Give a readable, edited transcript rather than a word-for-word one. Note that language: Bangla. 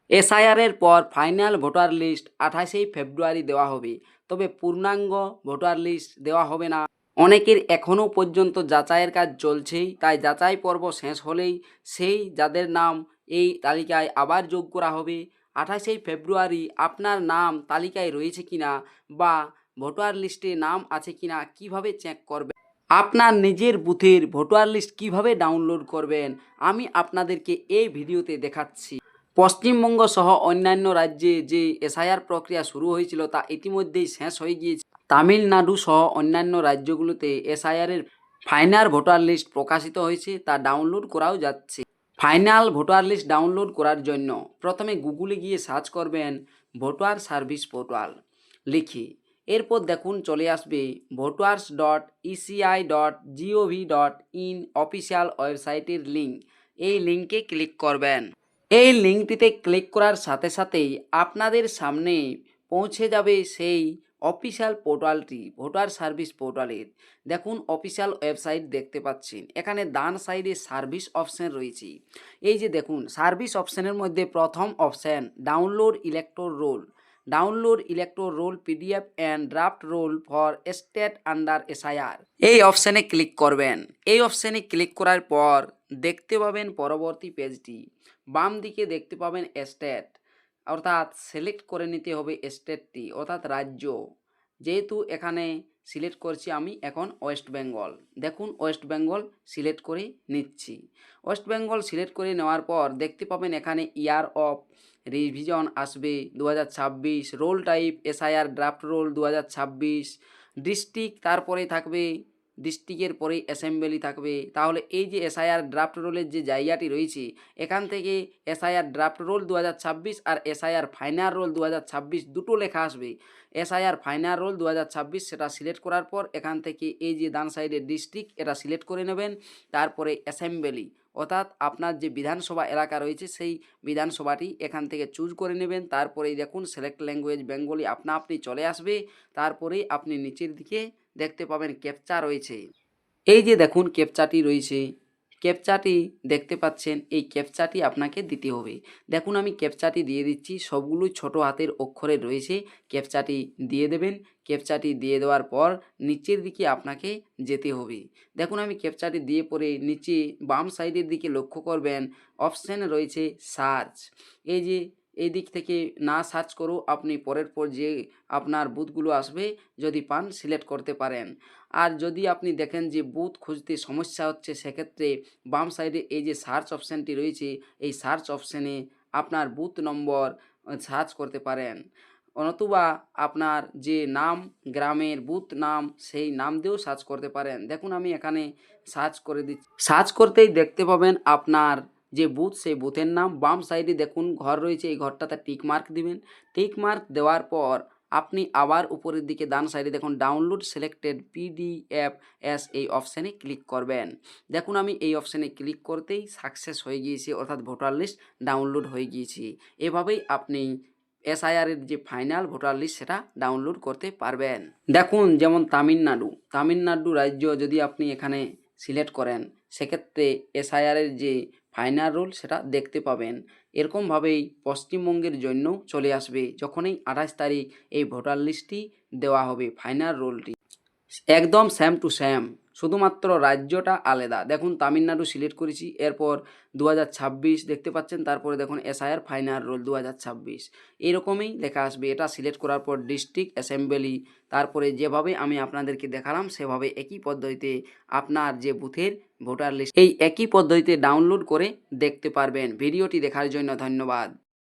এসআইআরের পর ফাইনাল ভোটার লিস্ট 28 ফেব্রুয়ারি দেওয়া হবে, তবে পূর্ণাঙ্গ ভোটার লিস্ট দেওয়া হবে না। অনেকের এখনও পর্যন্ত যাচাইয়ের কাজ চলছেই, তাই যাচাই পর্ব শেষ হলেই সেই যাদের নাম এই তালিকায় আবার যোগ করা হবে। 28 ফেব্রুয়ারি আপনার নাম তালিকায় রয়েছে কিনা বা ভোটার লিস্টে নাম আছে কিনা কিভাবে চেক করবেন, আপনার নিজের বুথের ভোটার লিস্ট কিভাবে ডাউনলোড করবেন, আমি আপনাদেরকে এই ভিডিওতে দেখাচ্ছি। পশ্চিমবঙ্গ সহ অন্যান্য রাজ্যে যে এসআইআর প্রক্রিয়া শুরু হয়েছিল তা ইতিমধ্যেই শেষ হয়ে গিয়েছে। তামিলনাড়ু সহ অন্যান্য রাজ্যগুলোতে এসআইআরের ফাইনাল ভোটার লিস্ট প্রকাশিত হয়েছে, তা ডাউনলোড করাও যাচ্ছে। ফাইনাল ভোটার লিস্ট ডাউনলোড করার জন্য প্রথমে গুগলে গিয়ে সার্চ করবেন ভোটার সার্ভিস পোর্টাল লিখে, এরপর দেখুন চলে আসবে voters.eci.gov.in অফিসিয়াল ওয়েবসাইটের লিঙ্ক। এই লিঙ্কে ক্লিক করবেন। এই লিঙ্কটিতে ক্লিক করার সাথে সাথেই আপনাদের সামনে পৌঁছে যাবে সেই অফিসিয়াল পোর্টালটি, ভোটার সার্ভিস পোর্টালের। দেখুন অফিসিয়াল ওয়েবসাইট দেখতে পাচ্ছেন, এখানে ডান সাইডে সার্ভিস অপশন রয়েছে। এই যে দেখুন সার্ভিস অপশনের মধ্যে প্রথম option download electoral roll, download electoral roll PDF and draft roll for state under SIR, এই অপশানে ক্লিক করবেন। এই অপশানে ক্লিক করার পর দেখতে পাবেন পরবর্তী পেজটি, বাম দিকে দেখতে পাবেন স্টেট, অর্থাৎ সিলেক্ট করে নিতে হবে স্টেটটি অর্থাৎ রাজ্য। যেহেতু এখানে সিলেক্ট করছি আমি এখন ওয়েস্ট বেঙ্গল, দেখুন ওয়েস্ট বেঙ্গল সিলেক্ট করে নিচ্ছি। ওয়েস্ট বেঙ্গল সিলেক্ট করে নেওয়ার পর দেখতে পাবেন এখানে ইয়ার অফ রিভিশন আসবে 2026, role type SIR draft roll 2026, district তারপরে থাকবে, ডিস্ট্রিক্টের পরেই অ্যাসেম্বলি থাকবে। তাহলে এই যে এসআইআর ড্রাফট রোলের যে জায়গাটি রয়েছে এখান থেকে এসআইআর ড্রাফট রোল 2026 আর এসআইআর ফাইনাল রোল 2026 দুটো লেখা আসবে। এসআইআর ফাইনাল রোল 2026 সেটা সিলেক্ট করার পর এখান থেকে এই যে ডান সাইডের ডিস্ট্রিক্ট এটা সিলেক্ট করে নেবেন। তারপরে অ্যাসেম্বলি অর্থাৎ আপনার যে বিধানসভা এলাকা রয়েছে সেই বিধানসভাটি এখান থেকে চুজ করে নেবেন। তারপরেই দেখুন সিলেক্ট ল্যাঙ্গুয়েজ বেঙ্গলি আপনা আপনি চলে আসবে। তারপরেই আপনি নিচের দিকে দেখতে পাবেন ক্যাপচা রয়েছে, এই যে দেখুন ক্যাপচাটি রয়েছে, ক্যাপচাটি দেখতে পাচ্ছেন, এই ক্যাপচাটি আপনাকে দিতে হবে। দেখুন আমি ক্যাপচাটি দিয়ে দিচ্ছি, সবগুলোই ছোট হাতের অক্ষরে রয়েছে, ক্যাপচাটি দিয়ে দেবেন। ক্যাপচাটি দিয়ে দেওয়ার পর নিচের দিকে আপনাকে যেতে হবে। দেখুন আমি ক্যাপচাটি দিয়ে পরে নিচে বাম সাইডের দিকে লক্ষ্য করবেন অপশান রয়েছে সার্চ, এই যে এই দিক থেকে না সার্চ করো আপনি পরের পর যে আপনার বুথগুলো আসবে যদি পান সিলেক্ট করতে পারেন। আর যদি আপনি দেখেন যে বুথ খুঁজতে সমস্যা হচ্ছে সেক্ষেত্রে বাম সাইডে এই যে সার্চ অপশানটি রয়েছে এই সার্চ অপশানে আপনার বুথ নম্বর সার্চ করতে পারেন, নতুবা আপনার যে নাম গ্রামের বুথ নাম সেই নাম দিয়েও সার্চ করতে পারেন। দেখুন আমি এখানে সার্চ করে দিচ্ছি, সার্চ করতেই দেখতে পাবেন আপনার যে বুথ সেই বুথের নাম। বাম সাইডে দেখুন ঘর রয়েছে, এই ঘরটাতে টিক মার্ক দিবেন। টিক মার্ক দেওয়ার পর আপনি আবার উপরের দিকে ডান সাইডে দেখুন ডাউনলোড সিলেক্টেড পিডিএফ এস এই অপশানে ক্লিক করবেন। দেখুন আমি এই অপশানে ক্লিক করতেই সাকসেস হয়ে গিয়েছে, অর্থাৎ ভোটার লিস্ট ডাউনলোড হয়ে গিয়েছে। এভাবেই আপনি এসআইআরের যে ফাইনাল ভোটার লিস্ট সেটা ডাউনলোড করতে পারবেন। দেখুন যেমন তামিলনাড়ু রাজ্য যদি আপনি এখানে সিলেক্ট করেন সেক্ষেত্রে এসআইআরের যে ফাইনাল রোল সেটা দেখতে পাবেন। এরকমভাবেই পশ্চিমবঙ্গের জন্যও চলে আসবে যখনই 28 তারিখ এই ভোটার লিস্টটি দেওয়া হবে, ফাইনাল রোলটি একদম সেম টু সেম, শুধুমাত্র রাজ্যটা আলাদা। দেখুন তামিলনাড়ু সিলেক্ট করেছি, এরপর 2026 দেখতে পাচ্ছেন, তারপরে দেখুন এসআইআর ফাইনাল রোল 2026 এরকমই লেখা আসবে। এটা সিলেক্ট করার পর ডিস্ট্রিক্ট অ্যাসেম্বলি, তারপরে যেভাবে আমি আপনাদেরকে দেখালাম সেভাবে একই পদ্ধতিতে আপনার যে বুথের ভোটার লিস্ট এই একই পদ্ধতিতে ডাউনলোড করে দেখতে পারবেন। ভিডিওটি দেখার জন্য ধন্যবাদ।